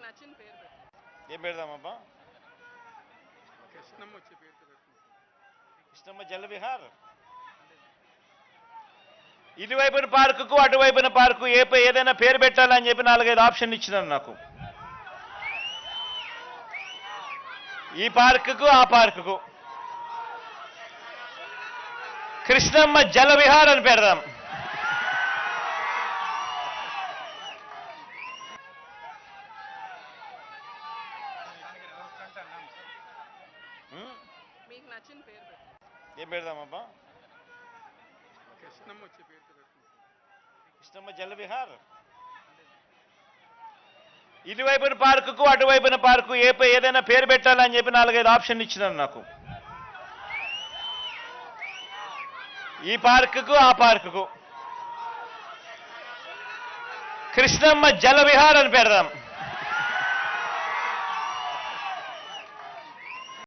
నచ్చిన పేరు పెట్టు. ఏం పెడదామబ్బా? కృష్ణమ్మ వచ్చే పేరుతో పెట్టు. కృష్ణమ్మ జలవిహార్. ఇటువైపున పార్కుకు అటువైపున పార్కు ఏదైనా పేరు పెట్టాలని చెప్పి 4-5 ఆప్షన్లు ఇచ్చినారు నాకు. ఈ పార్కుకు ఆ పార్కుకు కృష్ణమ్మ జలవిహార్ అని పెడదాం. మీకు నచ్చిన పేరు పెట్టు. ఏం పెడదామబ్బా? కృష్ణమ్మ వచ్చే పేరుతో పెట్టు. కృష్ణమ్మ జలవిహార్. ఇటువైపున పార్కుకు అటువైపున పార్కు ఏదైనా పేరు పెట్టాలని చెప్పి 4-5 ఆప్షన్లు ఇచ్చినారు నాకు. ఈ పార్కుకు ఆ పార్కుకు కృష్ణమ్మ జలవిహార్ అని పెడదాం.